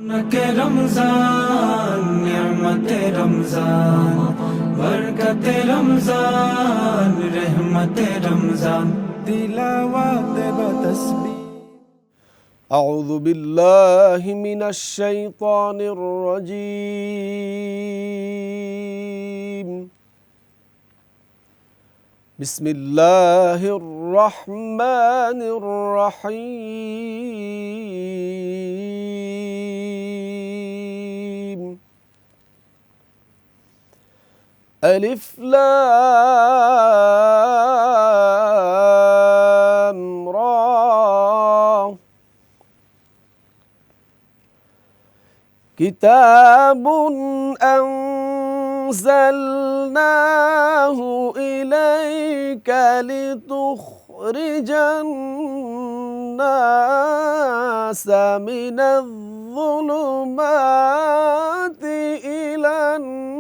के रमजान निअमते रमजान बरकते रमजान रहमते रमजान तिलावत बतस्बीह। أعوذ بالله من الشيطان الرجيم. بسم الله الرحمن الرحيم. ألف لام را كتاب أنزلناه إليك لتخرج الناس من الظلمات إلى النور.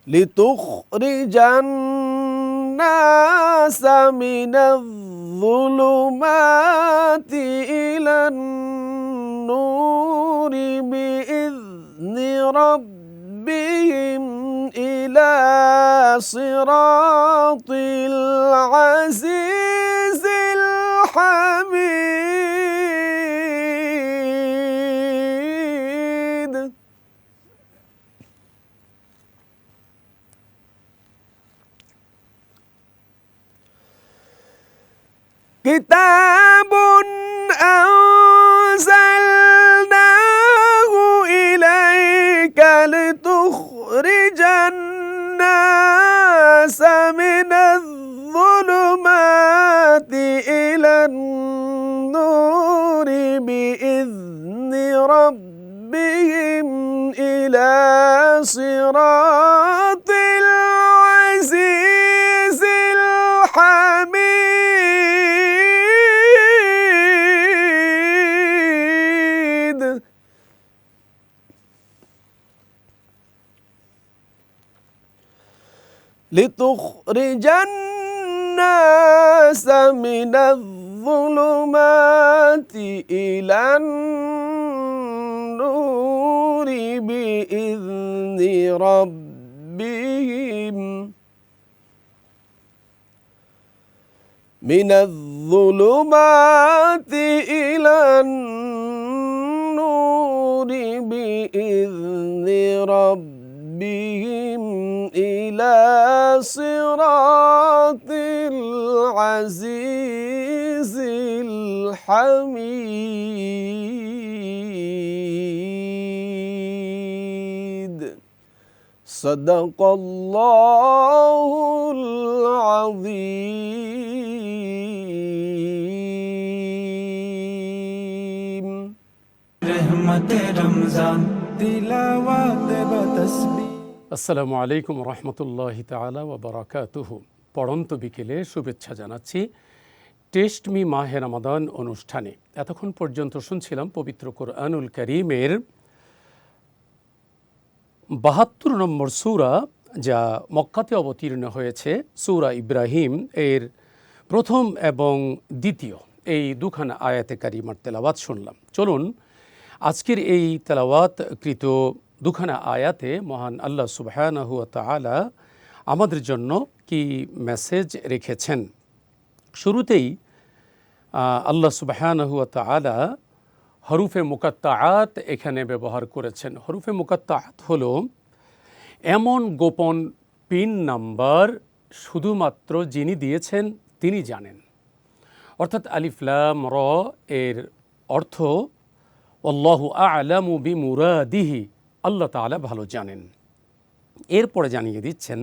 لتخرج الناس من الظلمات إلى النور بإذن ربهم إلى صراط العزيز الحميد. كتاب أنزلناه إليك لتخرج الناس من الظلمات إلى النور بإذن ربهم إلى صراط العزيز الحميد. لتخرج الناس من الظلمات إلى النور بإذن ربهم من الظلمات إلى النور بإذن ربهم إلى صراط العزيز الحميد. صدق الله العظيم. रहमते रमजान तिलावत बतस्बीह। আসসালামু আলাইকুম রহমতুল্লাহি তাআলা ওয়া বারাকাতুহু। পড়ন্ত বিকেলে শুভেচ্ছা জানাচ্ছি টেস্ট মি মাহে রমাদান অনুষ্ঠানে। এতক্ষণ পর্যন্ত শুনছিলাম পবিত্র কোরআনুল কারীমের ৭২ নম্বর সূরা, যা মক্কাতে অবতীর্ণ হয়েছে। সূরা ইব্রাহিম এর প্রথম এবং দ্বিতীয় এই দুখানা আয়াতে কারিমার তেলাওয়াত শুনলাম। চলুন আজকের এই তেলাওয়াতকৃত দুখানা আয়াতে মহান আল্লাহ সুবহানাহু ওয়া তাআলা আমাদের জন্য কি মেসেজ রেখেছেন। শুরুতেই আল্লাহ সুবহানাহু ওয়া তাআলা হরুফে মুকাত্তাআত এখানে ব্যবহার করেছেন। হরুফে মুকাত্তাআত হলো এমন গোপন পিন নাম্বার শুধুমাত্র যিনি দিয়েছেন তিনি জানেন। অর্থাৎ আলিফ লাম র এর অর্থ আল্লাহু আ'লামু বিমুরাদিহি, আল্লাহ তাআলা ভালো জানেন। এরপরে জানিয়ে দিচ্ছেন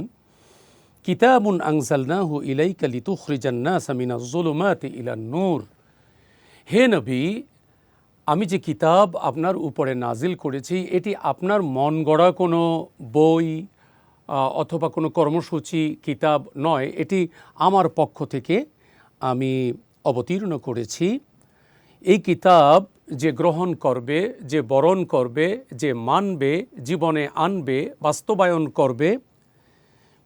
কিতাবুন আনজালনাহু ইলাইকা লিতুখরিজান নাসা মিনাজ যুলুমাতি ইলান নূর। হে নবী, আমি যে কিতাব আপনার উপরে নাজিল করেছি এটি আপনার মন গড়া কোনো বই অথবা কোনো কর্মসূচি কিতাব নয়, এটি আমার পক্ষ থেকে আমি অবতীর্ণ করেছি। এই কিতাব যে গ্রহণ করবে, যে বরণ করবে, যে মানবে, জীবনে আনবে, বাস্তবায়ন করবে,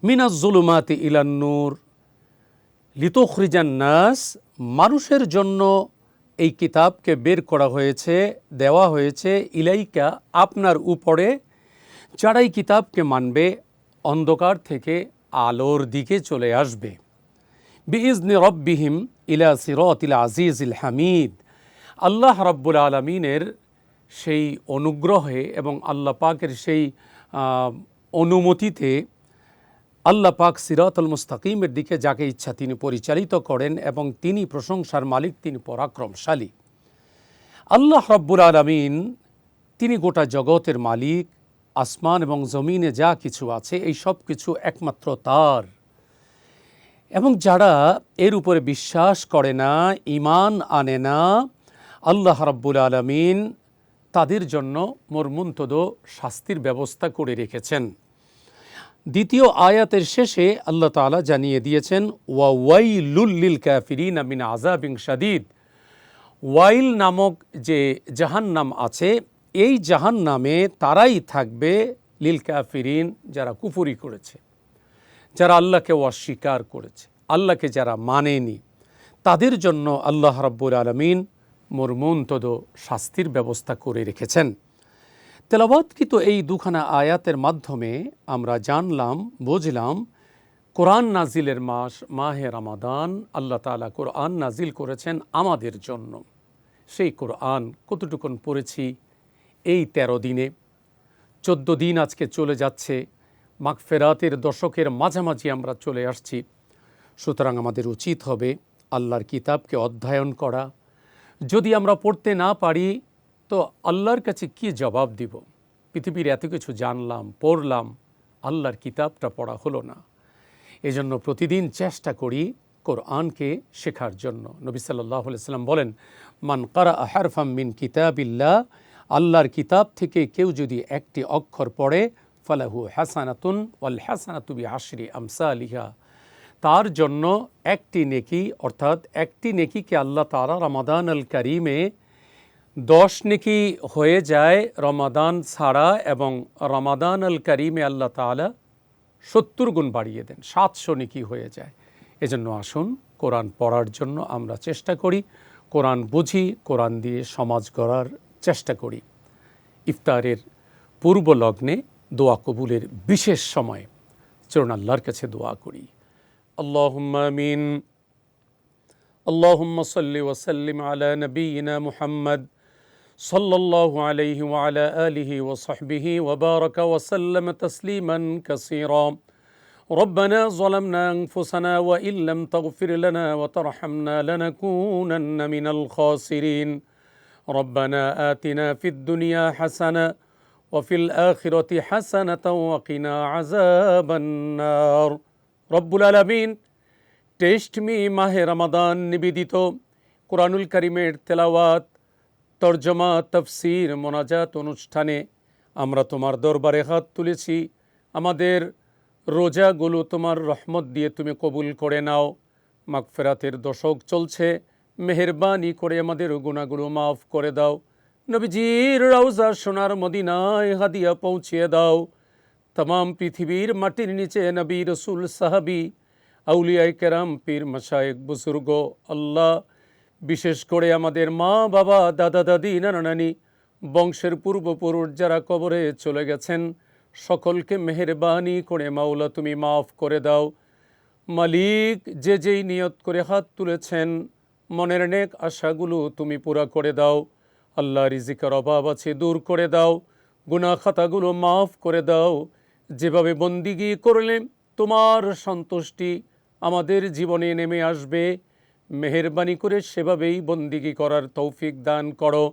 মিনাজ জুলুমাতি ইলান নূর লিতুখরিজান নাস, মানুষের জন্য এই কিতাবকে বের করা হয়েছে, দেওয়া হয়েছে, ইলাইকা আপনার উপরে, যারা এই কিতাবকে মানবে অন্ধকার থেকে আলোর দিকে চলে আসবে। বিইজনি রব্বিহিম ইলা সিরাতিল আজিজিল হামিদ, আল্লাহ রাব্বুল আলামিনের সেই অনুগ্রহে এবং আল্লাহ পাকের সেই অনুমতিতে আল্লাহ পাক সিরাতুল মুস্তাকিমের দিকে যাকে ইচ্ছা তিনি পরিচালিত করেন এবং তিনি প্রশংসার মালিক, তিনি পরাক্রমশালী। আল্লাহ রাব্বুল আলামিন তিনি গোটা জগতের মালিক, আসমান এবং জমিনে যা কিছু আছে এই সব কিছু একমাত্র তার। এবং যারা এর উপরে বিশ্বাস করে না, ঈমান আনে না, আল্লাহ রাব্বুল আলামিন তাদের জন্য মর্মন্তুদ শাস্তির ব্যবস্থা করে রেখেছেন। দ্বিতীয় আয়াতের শেষে আল্লাহ তাআলা জানিয়ে দিয়েছেন ওয়া ওয়াইলুল লিল কাফিরিনা মিন আযাবিন শাদীদ। ওয়াইল নামক যে জাহান্নাম আছে, এই জাহান্নামে তারাই থাকবে লিল কাফিরিন, যারা কুফরি করেছে, যারা আল্লাহকে অস্বীকার করেছে, আল্লাহকে যারা মানেনি, তাদের জন্য আল্লাহ রাব্বুল আলামিন মর্মন্তুদ শাস্তির ব্যবস্থা করে রেখেছেন। তেলাওয়াতকৃত এই দুখানা আয়াতের মাধ্যমে আমরা জানলাম, বুঝলাম কোরআন নাজিলের মাস মাহে রমাদান। আল্লাহ তাআলা কোরআন নাজিল করেছেন আমাদের জন্য। সেই কোরআন কতটুকুন পড়েছি এই 13 দিনে? 14 দিন আজকে চলে যাচ্ছে, মাগফিরাতের দশকের মাঝামাঝি আমরা চলে আসছি। সুতরাং আমাদের উচিত হবে আল্লাহর কিতাবকে অধ্যয়ন করা। যদি আমরা পড়তে না পারি তো আল্লাহর কাছে কি জবাব দিব? পৃথিবীর এত কিছু জানলাম, পড়লাম, আল্লাহর কিতাবটা পড়া হলো না। এজন্য প্রতিদিন চেষ্টা করি কোরআনকে শেখার জন্য। নবী সাল্লাল্লাহু আলাইহি ওয়াসাল্লাম বলেন, মান কারা হারফাম মিন কিতাবিল্লাহ, আল্লাহর কিতাব থেকে কেউ যদি একটি অক্ষর পড়ে, ফালাহু হাসানাতুন ওয়াল হাসানাতু বিআশরি আমসালিহা, তার জন্য একটি নেকি, অর্থাৎ একটি নেকিকে আল্লাহ তাআলা রমাদান আল কারিমে 10 নেকি হয়ে যায় রমাদান ছাড়া, এবং রমাদান আল কারিমে আল্লাহ তাআলা 70 গুণ বাড়িয়ে দেন, 700 নেকি হয়ে যায়। এজন্য আসুন কোরআন পড়ার জন্য আমরা চেষ্টা করি, কোরআন বুঝি, কোরআন দিয়ে সমাজ গড়ার চেষ্টা করি। ইফতারের পূর্ব লগ্নে দোয়া কবুলের বিশেষ সময় চলুন আল্লাহর কাছে দোয়া করি। আল্লাহুম্মা আমিন। আল্লাহুম্মা সাল্লি ওয়া সাল্লিম আলা নবিয়িনা মুহাম্মদ সাল্লাল্লাহু আলাইহি ওয়া আলা আলিহি ওয়া সাহবিহি ওয়া বারাকা ওয়া সাল্লামা তাসলিমান কাসীরা। ربنا ظلمنا أنفسنا وإن لم تغفر لنا وترحمنا لنكونن من الخاسرين. ربنا آتنا في الدنيا حسنة وفي الآخرة حسنة وقنا عذاب النار. রব্বুল আলামিন টেস্ট মি মাহে রমাদান নিবেদিত কোরআনুল কারীমের তেলাওয়াত, তরজমা, তাফসীর, মোনাজাত অনুষ্ঠানে আমরা তোমার দরবারে হাত তুলেছি। আমাদের রোজাগুলো তোমার রহমত দিয়ে তুমি কবুল করে নাও। মাগফিরাতের দশক চলছে, মেহেরবানি করে আমাদের গুনাহগুলো মাফ করে দাও। নবীজির রওজা সোনার মদিনায় হাদিয়া পৌঁছিয়ে দাও। तमाम পৃথিবীর মাটির নিচে নবী, রসুল, সাহাবি, আউলিয়ায়ে কেরাম, পীর, মাশায়েখ, বুজুর্গ, আল্লাহ বিশেষ করে আমাদের মা, বাবা, দাদা, দাদি, নানা, নানি, বংশের পূর্বপুরুষ যারা কবরে চলে গেছেন, সকলকে মেহেরবানি করে মাওলা তুমি মাফ করে দাও। মালিক যে যেই নিয়ত করে হাত তুলেছেন, মনের নেক আশাগুলো তুমি পুরা করে দাও। আল্লাহ রিজিকের অভাব আছে দূর করে দাও, গুনাহ খাতাগুলো মাফ করে দাও। যেভাবে বন্দিগি করলে তোমার সন্তুষ্টি আমাদের জীবনে নেমে আসবে, মেহেরবানি করে সেভাবেই বন্দিগি করার তৌফিক দান করো।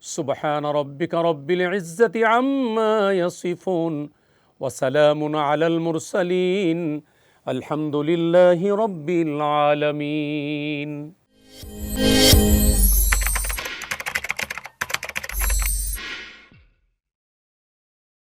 সুবহানা রাব্বিকা রাব্বিল ইজ্জাতি আম্মা ইয়াসিফুন ওয়া সালামুন আলাল মুরসালিন আলহামদুলিল্লাহি রাব্বিল আলামিন।